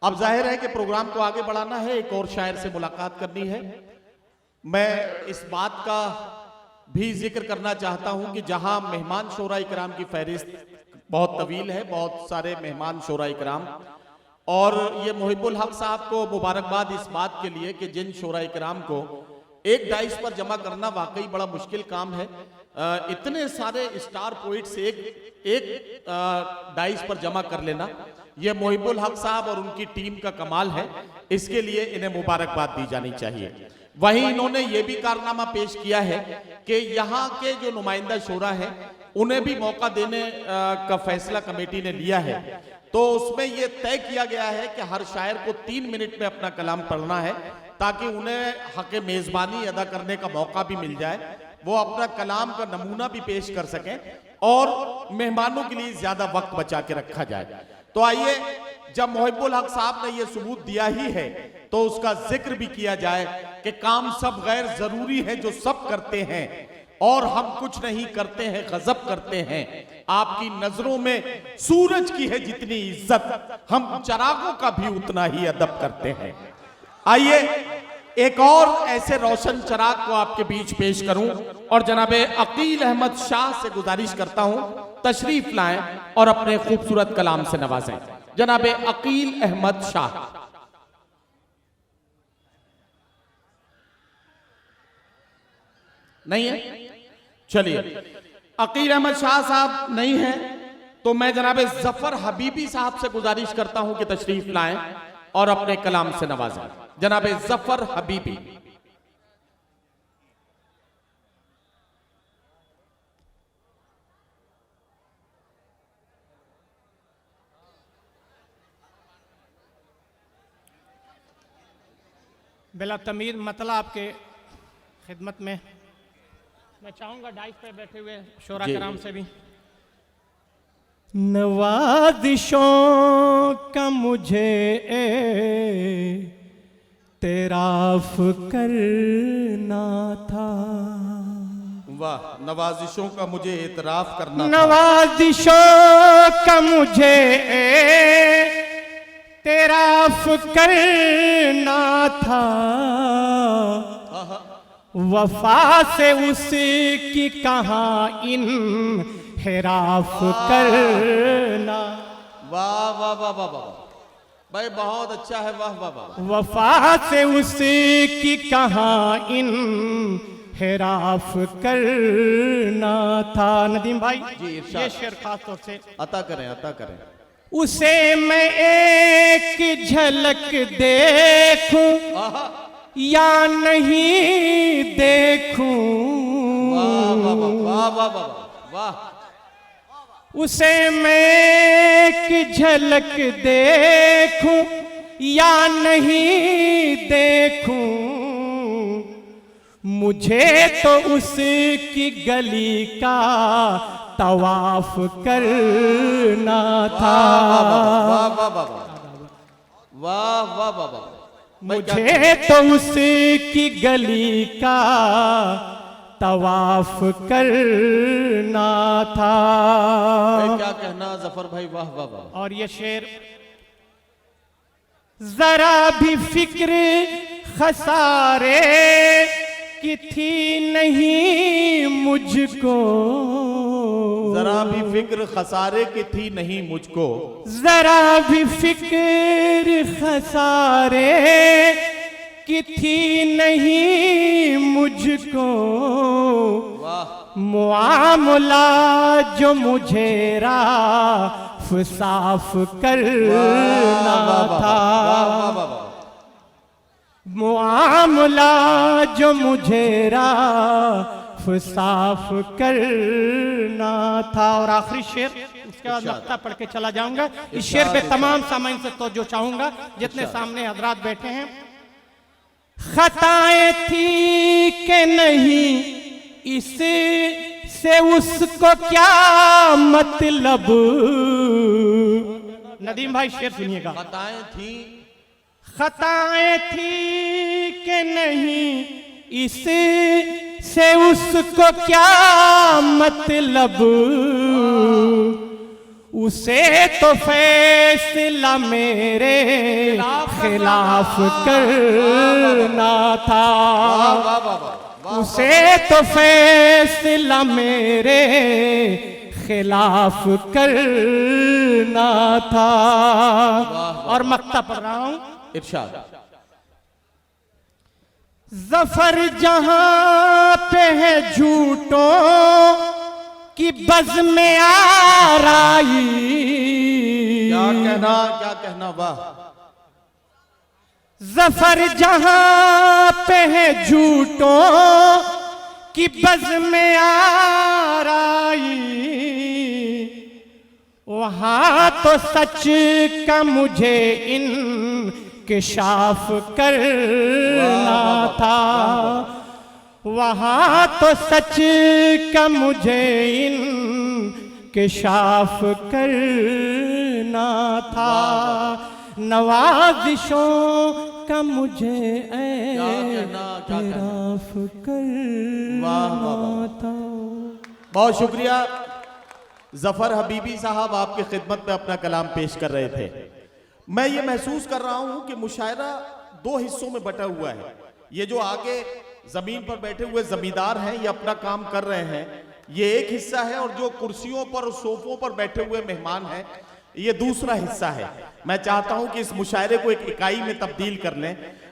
अब जाहिर है कि प्रोग्राम को आगे बढ़ाना है, एक और शायर से मुलाकात करनी है। मैं इस बात का भी जिक्र करना चाहता हूं कि जहां मेहमान शोरा इकराम की फहरिस्त बहुत तवील है, बहुत सारे मेहमान शोरा इकराम, और ये मुहिबुल हक साहब को मुबारकबाद इस बात के लिए कि जिन शोरा इकराम को एक डाइस पर जमा करना वाकई बड़ा मुश्किल काम है। इतने सारे स्टार पोइट्स एक डाइस पर जमा कर लेना, यह मुहिबुल हक साहब और उनकी टीम का कमाल है। इसके लिए इन्हें मुबारकबाद दी जानी चाहिए। वहीं इन्होंने ये भी कारनामा पेश किया है कि यहाँ के जो नुमाइंदा शोरा है उन्हें भी मौका देने का फैसला कमेटी ने लिया है। तो उसमें यह तय किया गया है कि हर शायर को 3 मिनट में अपना कलाम पढ़ना है, ताकि उन्हें हक मेजबानी अदा करने का मौका भी मिल जाए, वो अपना कलाम का नमूना भी पेश कर सकें और मेहमानों के लिए ज्यादा वक्त बचा के रखा जाए। तो आइए, जब मुहिबुल हक साहब ने यह सबूत दिया ही है तो उसका जिक्र भी किया जाए कि काम सब गैर जरूरी है जो सब करते हैं, और हम कुछ नहीं करते हैं गजब करते हैं। आपकी नजरों में सूरज की है जितनी इज्जत, हम चरागों का भी उतना ही अदब करते हैं। आइए एक और ऐसे रोशन चराग को आपके बीच पेश करूं और जनाबे अकील अहमद शाह से गुजारिश करता हूं तशरीफ लाएं और अपने खूबसूरत कलाम से नवाजें। जनाबे अकील अहमद शाह। नहीं है? चलिए, अकील अहमद शाह साहब नहीं है तो मैं जनाबे जफर हबीबी साहब से गुजारिश करता हूं कि तशरीफ लाएं और अपने कलाम से नवाजें। जनाबे जफर हबीबी। बिला तमीर मतलब आपके खिदमत में मैं चाहूंगा डाइस पे बैठे हुए शोरा कराम से भी। नवाजिशों का मुझे तेराफ करना था। वाह, नवाजिशों का मुझे एतराफ करना था। नवाजिशों का मुझे तेराफ करना था, वफा से उसकी कहाँ इनहिराफ करना। वाह वाह वाह वाह वाह भाई, बहुत अच्छा है। वाह वाह वाह। वफा से उसकी कहाँ इनहिराफ करना था। नदीम भाई जी, ये शेर खास तौर से अता करें, अता करें। उसे मैं एक झलक देखूं या नहीं देखूं। वाह वाह वाह वाह वाह वाह। उसे मैं एक झलक देखूं या नहीं देखूं, मुझे तो उसकी गली का तवाफ करना था। वाह वाह वाह वाह वाह वाह वाह। मुझे तो उसकी गली का तवाफ करना था। क्या कहना जफर भाई, वाह वाह वाह। और ये शेर, जरा भी फिक्र खसारे की थी नहीं मुझको, जरा भी फिक्र खसारे की थी नहीं मुझको, जरा भी फिक्र खसारे की थी नहीं मुझको, मुआमला जो मुझे राफ साफ करना था। मुआमला जो मुझे राफ साफ करना था। और आखिरी शेर, उसके बाद नक्ता पढ़ के चला जाऊंगा। इस शेर पे तमाम सामाइन से तो जो चाहूंगा जितने सामने हजरात बैठे हैं। खताएं थी कि नहीं इससे उसको क्या मतलब। नदीम भाई शेर सुनिएगा। खताएं थी, खताएं थी कि नहीं इससे उसको क्या मतलब, उसे तो फैसला मेरे खिलाफ करना था। वाह वाह वाह, उसे तो फैसला मेरे खिलाफ करना था। और मक्ता पढ़ रहा हूं, इरशाद। जफर जहां पे है झूठों की बज़ में आराई। क्या कहना वाह। जफर जहां पे है झूठों की बज़ में आराई, वहां तो सच का मुझे इंकिशाफ करना था। वहां तो सच का मुझे इंकिशाफ करना था। नवाजिशों का मुझे एतराफ करना था। बहुत शुक्रिया। जफर हबीबी साहब आपकी खिदमत में अपना कलाम पेश कर रहे थे। मैं ये महसूस कर रहा हूं कि मुशायरा दो हिस्सों में बटा हुआ है। ये जो आगे जमीन पर बैठे हुए जमींदार हैं, ये अपना काम कर रहे हैं, ये एक हिस्सा है, और जो कुर्सियों पर और सोफों पर बैठे हुए मेहमान हैं, ये दूसरा हिस्सा है। मैं चाहता हूं कि इस मुशायरे को एक इकाई में तब्दील कर लें।